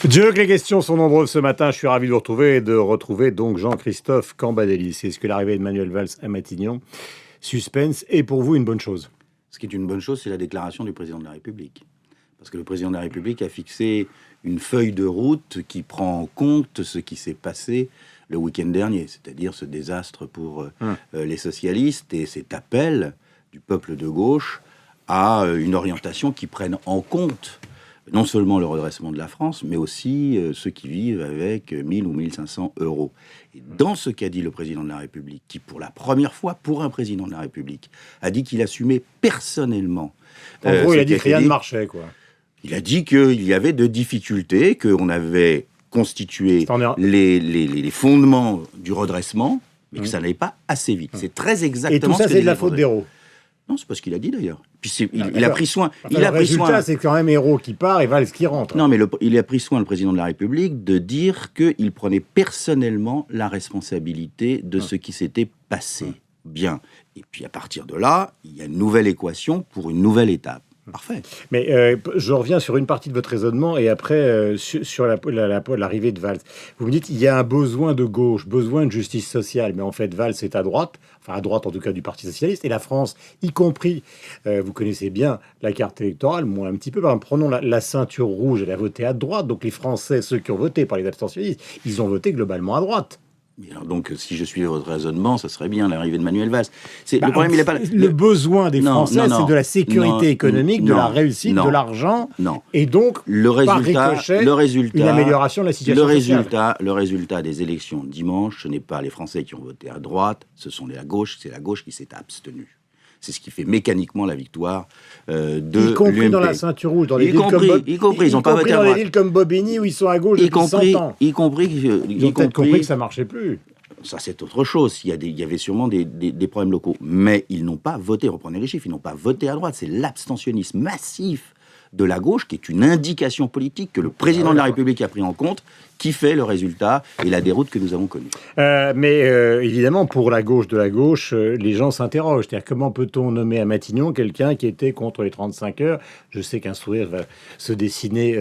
Dieu que les questions sont nombreuses ce matin, je suis ravi de vous retrouver et de retrouver donc Jean-Christophe Cambadélis. Est-ce que l'arrivée de Manuel Valls à Matignon, suspense, est pour vous une bonne chose? Ce qui est une bonne chose, c'est la déclaration du président de la République. Parce que le président de la République a fixé une feuille de route qui prend en compte ce qui s'est passé le week-end dernier, c'est-à-dire ce désastre pour les socialistes et cet appel du peuple de gauche à une orientation qui prenne en compte non seulement le redressement de la France, mais aussi ceux qui vivent avec 1000 ou 1500 euros. Et dans ce qu'a dit le président de la République, qui pour la première fois, pour un président de la République, a dit qu'il assumait personnellement... En gros, il a dit que rien ne marchait, quoi. Il a dit qu'il y avait de difficultés, qu'on avait constitué les fondements du redressement, mais que ça n'allait pas assez vite. C'est très exactement et tout ça, c'est de la faute d'Hérault. Non, c'est pas ce qu'il a dit d'ailleurs. Puis il a pris soin. Enfin, le résultat, c'est quand même Hérault qui part et Valls qui rentre. Non, mais il a pris soin, le président de la République, de dire qu'il prenait personnellement la responsabilité de ce qui s'était passé. Bien. Et puis à partir de là, il y a une nouvelle équation pour une nouvelle étape. Parfait. Mais je reviens sur une partie de votre raisonnement et après sur l'arrivée de Valls. Vous me dites il y a un besoin de gauche, besoin de justice sociale, mais en fait Valls est à droite, enfin à droite en tout cas du Parti socialiste, et la France, y compris, vous connaissez bien la carte électorale, moi un petit peu, par exemple, prenons la ceinture rouge, elle a voté à droite, donc les Français, ceux qui ont voté par les abstentionnistes, ils ont voté globalement à droite. Alors donc, si je suis votre raisonnement, ça serait bien l'arrivée de Manuel Valls. Le problème, il n'est pas... Le besoin des Français, c'est de la sécurité économique, de la réussite, de l'argent, et donc, par ricochet, une amélioration de la situation sociale. Le résultat des élections dimanche, ce n'est pas les Français qui ont voté à droite, ce sont la gauche, c'est la gauche qui s'est abstenue. C'est ce qui fait mécaniquement la victoire de l'UMP. Y compris dans la ceinture rouge, dans les villes ils ont pas voté à droite. Dans les villes comme Bobigny où ils sont à gauche depuis 100 ans. Ils ont peut-être compris que ça marchait plus. Ça, c'est autre chose. Il y avait sûrement des problèmes locaux. Mais ils n'ont pas voté, reprenez les chiffres, ils n'ont pas voté à droite. C'est l'abstentionnisme massif de la gauche, qui est une indication politique que le président de la République a pris en compte, qui fait le résultat et la déroute que nous avons connue. Mais évidemment, pour la gauche de la gauche, les gens s'interrogent. C'est-à-dire, comment peut-on nommer à Matignon quelqu'un qui était contre les 35 heures? Je sais qu'un sourire va se dessiner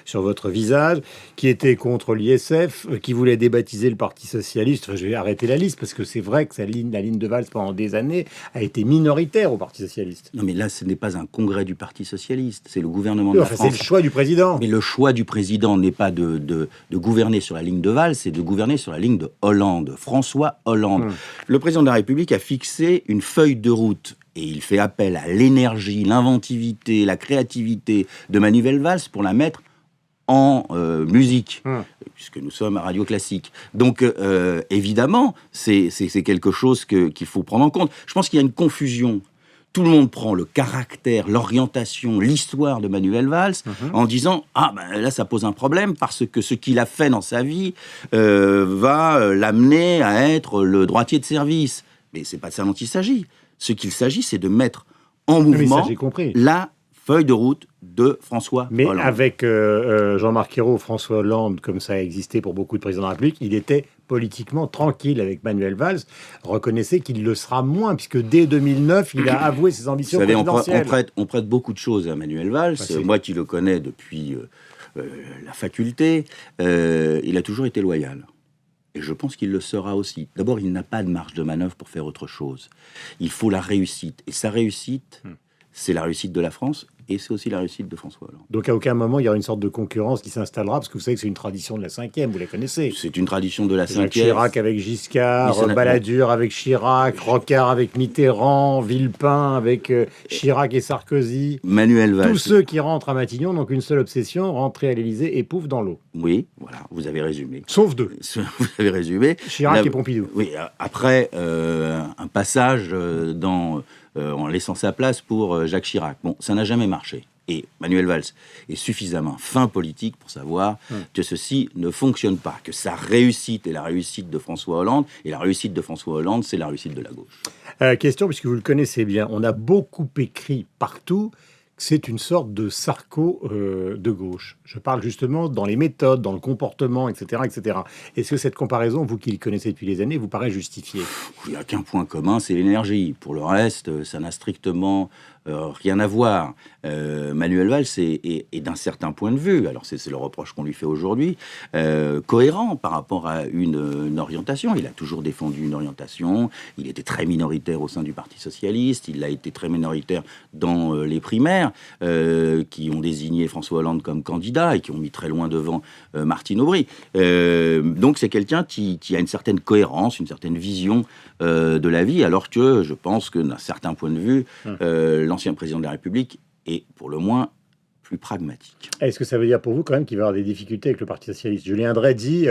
sur votre visage. Qui était contre l'ISF, qui voulait débaptiser le Parti socialiste. Enfin, je vais arrêter la liste, parce que c'est vrai que la ligne de Valls, pendant des années, a été minoritaire au Parti socialiste. Non, mais là, ce n'est pas un congrès du Parti socialiste. C'est le gouvernement de la France. C'est le choix du président. Mais le choix du président n'est pas de gouverner sur la ligne de Valls, c'est de gouverner sur la ligne de Hollande, François Hollande. Le président de la République a fixé une feuille de route et il fait appel à l'énergie, l'inventivité, la créativité de Manuel Valls pour la mettre en musique, puisque nous sommes à Radio Classique. Donc, évidemment, c'est quelque chose qu'il faut prendre en compte. Je pense qu'il y a une confusion. Tout le monde prend le caractère, l'orientation, l'histoire de Manuel Valls en disant « Ah, ben là, ça pose un problème parce que ce qu'il a fait dans sa vie va l'amener à être le droitier de service. » Mais c'est pas de ça dont il s'agit. Ce qu'il s'agit, c'est de mettre en mouvement la feuille de route de François Hollande. Mais avec Jean-Marc Ayrault, François Hollande, comme ça a existé pour beaucoup de présidents de la République, il était politiquement tranquille. Avec Manuel Valls, reconnaissez qu'il le sera moins, puisque dès 2009, il a avoué ses ambitions présidentielles. On prête beaucoup de choses à Manuel Valls. Moi qui le connais depuis la faculté, il a toujours été loyal. Et je pense qu'il le sera aussi. D'abord, il n'a pas de marge de manœuvre pour faire autre chose. Il faut la réussite. Et sa réussite, c'est la réussite de la France. Et c'est aussi la réussite de François Hollande. Donc à aucun moment, il y aura une sorte de concurrence qui s'installera, parce que vous savez que c'est une tradition de la 5e, vous la connaissez. C'est une tradition de la 5e. Jacques Chirac avec Giscard, Balladur avec Chirac, Rocard avec Mitterrand, Villepin avec Chirac et Sarkozy. Manuel Valls. Tous ceux qui rentrent à Matignon n'ont qu'une seule obsession, rentrer à l'Élysée et pouf dans l'eau. Oui, voilà, vous avez résumé. Sauf deux. Vous avez résumé. Chirac et Pompidou. Oui, après un passage en laissant sa place pour Jacques Chirac. Bon, ça n'a jamais marché. Et Manuel Valls est suffisamment fin politique pour savoir que ceci ne fonctionne pas, que sa réussite est la réussite de François Hollande, et la réussite de François Hollande, c'est la réussite de la gauche. Question, puisque vous le connaissez bien, on a beaucoup écrit partout que c'est une sorte de Sarko de gauche. Je parle justement dans les méthodes, dans le comportement, etc., etc. Est-ce que cette comparaison, vous qui le connaissez depuis des années, vous paraît justifiée? Il n'y a qu'un point commun, c'est l'énergie. Pour le reste, ça n'a strictement rien à voir. Manuel Valls est d'un certain point de vue, alors c'est le reproche qu'on lui fait aujourd'hui, cohérent par rapport à une orientation. Il a toujours défendu une orientation, il était très minoritaire au sein du Parti Socialiste, il a été très minoritaire dans les primaires, qui ont désigné François Hollande comme candidat et qui ont mis très loin devant Martine Aubry. Donc c'est quelqu'un qui a une certaine cohérence, une certaine vision de la vie, alors que je pense que d'un certain point de vue, l'ancien président de la République est pour le moins plus pragmatique. Est-ce que ça veut dire pour vous quand même qu'il va y avoir des difficultés avec le Parti Socialiste? Julien Drey dit,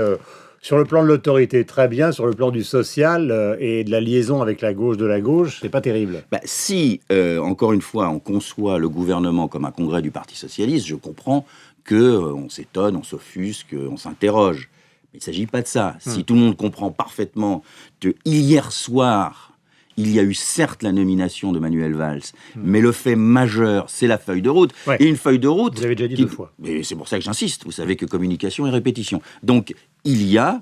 sur le plan de l'autorité, très bien, sur le plan du social et de la liaison avec la gauche, c'est pas terrible. Si, encore une fois, on conçoit le gouvernement comme un congrès du Parti Socialiste, je comprends qu'on s'étonne, on s'offusque, on s'interroge. Mais il ne s'agit pas de ça. Si tout le monde comprend parfaitement que hier soir, il y a eu certes la nomination de Manuel Valls, mais le fait majeur, c'est la feuille de route. Ouais. Et une feuille de route... Vous l'avez déjà dit 2 fois. Mais c'est pour ça que j'insiste. Vous savez que communication et répétition. Donc, il y a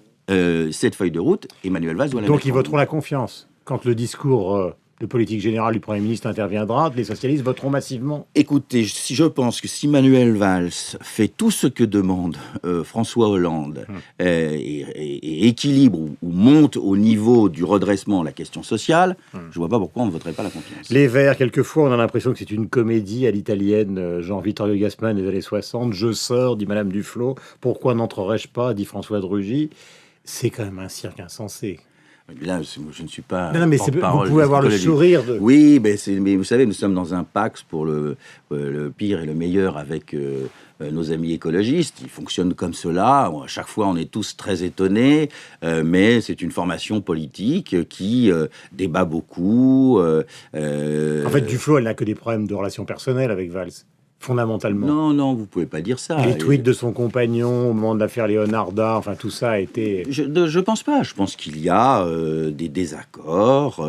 cette feuille de route, et Manuel Valls doit la mettre. Donc ils voteront la confiance. Quand le discours de politique générale du Premier ministre interviendra, les socialistes voteront massivement. Écoutez, je pense que si Manuel Valls fait tout ce que demande François Hollande et équilibre ou monte au niveau du redressement la question sociale, je ne vois pas pourquoi on ne voterait pas la confiance. Les Verts, quelquefois, on a l'impression que c'est une comédie à l'italienne, genre Vittorio Gassman des années 60. Je sors, dit Madame Duflot. Pourquoi n'entrerais-je pas, dit François de Rugy. C'est quand même un cirque insensé. Là, je ne suis pas. Non, mais vous pouvez avoir le sourire de. Oui, mais vous savez, nous sommes dans un Pax pour le pire et le meilleur avec nos amis écologistes. Ils fonctionnent comme cela. À chaque fois, on est tous très étonnés, mais c'est une formation politique qui débat beaucoup. En fait, Duflot, elle n'a que des problèmes de relations personnelles avec Valls. Fondamentalement. Non, vous pouvez pas dire ça. Les tweets de son compagnon au moment de l'affaire Leonarda, enfin tout ça a été... Je pense pas. Je pense qu'il y a des désaccords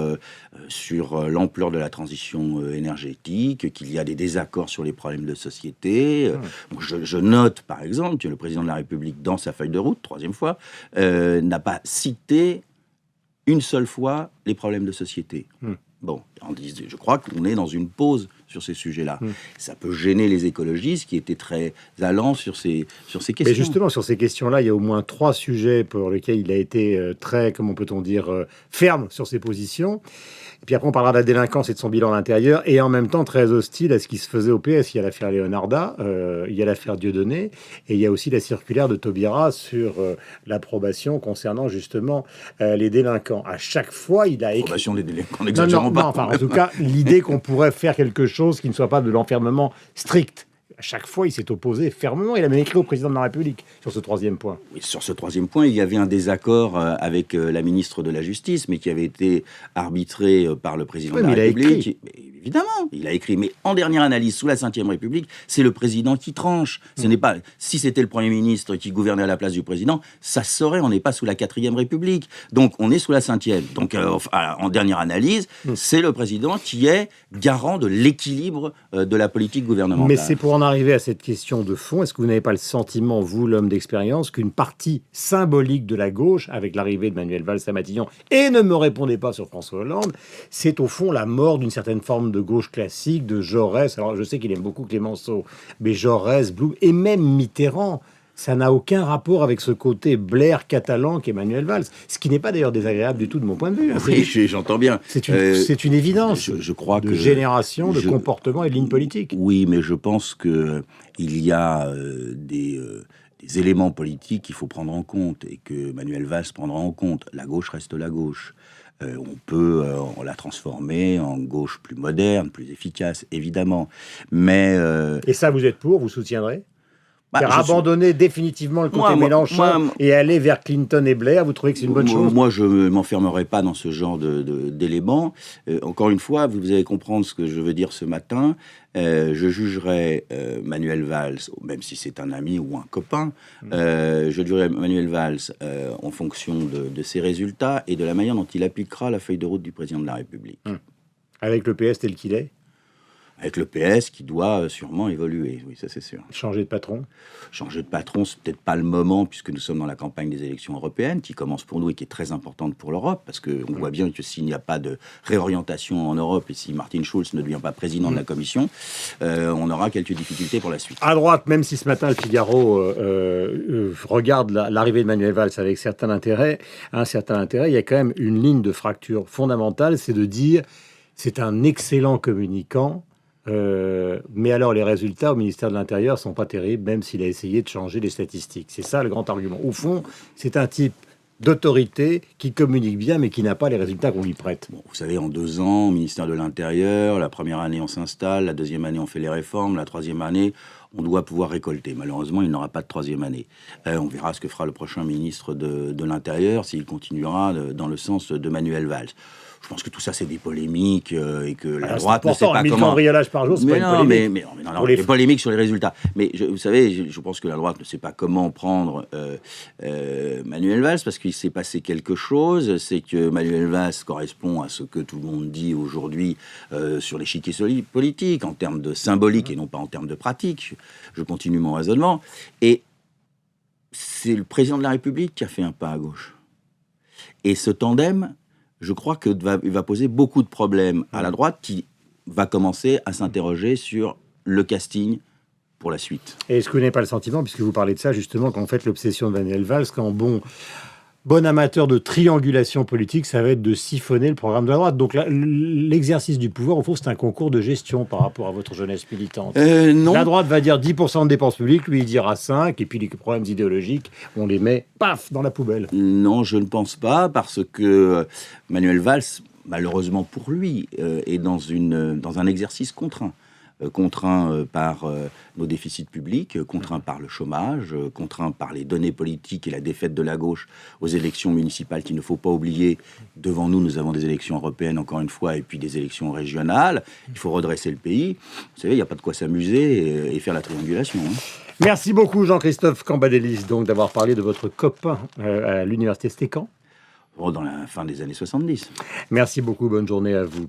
sur l'ampleur de la transition énergétique, qu'il y a des désaccords sur les problèmes de société. Je note, par exemple, que le président de la République, dans sa feuille de route, 3e fois, n'a pas cité une seule fois les problèmes de société. Bon, je crois qu'on est dans une pause sur ces sujets-là. Ça peut gêner les écologistes qui étaient très allants sur ces questions. Mais justement, sur ces questions-là, il y a au moins 3 sujets pour lesquels il a été très, comment peut-on dire, ferme sur ses positions. Et puis après, on parlera de la délinquance et de son bilan à l'intérieur, et en même temps très hostile à ce qui se faisait au PS. Il y a l'affaire Leonarda, il y a l'affaire Dieudonné, et il y a aussi la circulaire de Taubira sur l'approbation concernant justement les délinquants. À chaque fois, il a écrit... L'approbation des délinquants, n'exagérons pas. Non, enfin, en tout cas, l'idée qu'on pourrait faire quelque chose qui ne soit pas de l'enfermement strict. À chaque fois, il s'est opposé fermement. Il a même écrit au président de la République sur ce 3e point. Oui, sur ce 3e point, il y avait un désaccord avec la ministre de la Justice, mais qui avait été arbitré par le président de la République. Évidemment, il a écrit. Mais en dernière analyse, sous la Ve République, c'est le président qui tranche. Ce n'est pas... Si c'était le Premier ministre qui gouvernait à la place du président, ça se saurait. On n'est pas sous la 4e République. Donc, on est sous la 5e. Donc, en dernière analyse, c'est le président qui est garant de l'équilibre de la politique gouvernementale. Mais c'est pour en arriver à cette question de fond. Est-ce que vous n'avez pas le sentiment, vous, l'homme d'expérience, qu'une partie symbolique de la gauche, avec l'arrivée de Manuel Valls à Matignon, et ne me répondez pas sur François Hollande, c'est au fond la mort d'une certaine forme de gauche classique, de Jaurès. Alors, je sais qu'il aime beaucoup Clémenceau, mais Jaurès, Blum, et même Mitterrand, ça n'a aucun rapport avec ce côté Blair catalan qu'Emmanuel Valls. Ce qui n'est pas d'ailleurs désagréable du tout de mon point de vue. Oui, j'entends bien. C'est une évidence je crois de génération, de comportement et de ligne politique. Oui, mais je pense qu'il y a des éléments politiques qu'il faut prendre en compte et que Manuel Valls prendra en compte. La gauche reste la gauche. On peut la transformer en gauche plus moderne, plus efficace, évidemment. Mais et ça, vous êtes pour, vous soutiendrez? Abandonner définitivement le côté Mélenchon et aller vers Clinton et Blair, vous trouvez que c'est une bonne chose? Moi, je ne m'enfermerai pas dans ce genre d'éléments. Encore une fois, vous allez comprendre ce que je veux dire ce matin. Je jugerai Manuel Valls, même si c'est un ami ou un copain, je jugerai Manuel Valls en fonction de ses résultats et de la manière dont il appliquera la feuille de route du président de la République. Avec le PS tel qu'il est? avec le PS qui doit sûrement évoluer, oui, ça c'est sûr. Changer de patron? Changer de patron, c'est peut-être pas le moment, puisque nous sommes dans la campagne des élections européennes, qui commence pour nous et qui est très importante pour l'Europe, parce qu'on voit bien que s'il n'y a pas de réorientation en Europe, et si Martin Schulz ne devient pas président de la Commission, on aura quelques difficultés pour la suite. À droite, même si ce matin, le Figaro regarde l'arrivée de Manuel Valls avec un certain intérêt, il y a quand même une ligne de fracture fondamentale, c'est de dire c'est un excellent communicant, mais alors les résultats au ministère de l'Intérieur sont pas terribles, même s'il a essayé de changer les statistiques. C'est ça le grand argument. Au fond, c'est un type d'autorité qui communique bien, mais qui n'a pas les résultats qu'on lui prête. Bon, vous savez, en 2 ans, au ministère de l'Intérieur, la première année, on s'installe, la deuxième année, on fait les réformes, la troisième année, on doit pouvoir récolter. Malheureusement, il n'aura pas de troisième année. On verra ce que fera le prochain ministre de l'Intérieur, s'il continuera dans le sens de Manuel Valls. Je pense que tout ça, c'est des polémiques et que la droite ne sait pas comment... cambriolage par jour, c'est pas une polémique. Mais non, des polémiques sur les résultats. Mais vous savez, je pense que la droite ne sait pas comment prendre Manuel Valls, parce qu'il s'est passé quelque chose. C'est que Manuel Valls correspond à ce que tout le monde dit aujourd'hui sur l'échiquier politique, en termes de symbolique et non pas en termes de pratique. Je continue mon raisonnement. Et c'est le président de la République qui a fait un pas à gauche. Et ce tandem... je crois qu'il va poser beaucoup de problèmes à la droite qui va commencer à s'interroger sur le casting pour la suite. Et est-ce que vous n'avez pas le sentiment, puisque vous parlez de ça, justement, qu'en fait, l'obsession de Manuel Valls, qu'en bon amateur de triangulation politique, ça va être de siphonner le programme de la droite. Donc l'exercice du pouvoir, au fond, c'est un concours de gestion par rapport à votre jeunesse militante. Non. La droite va dire 10% de dépenses publiques, lui il dira 5%, et puis les problèmes idéologiques, on les met, paf, dans la poubelle. Non, je ne pense pas, parce que Manuel Valls, malheureusement pour lui, est dans un exercice contraint. Contraint par nos déficits publics, contraint par le chômage, contraint par les données politiques et la défaite de la gauche aux élections municipales qu'il ne faut pas oublier. Devant nous, nous avons des élections européennes, encore une fois, et puis des élections régionales. Il faut redresser le pays. Vous savez, il n'y a pas de quoi s'amuser et faire la triangulation. Merci beaucoup, Jean-Christophe Cambadélis, donc d'avoir parlé de votre copain à l'université Stécan. Dans la fin des années 70. Merci beaucoup, bonne journée à vous.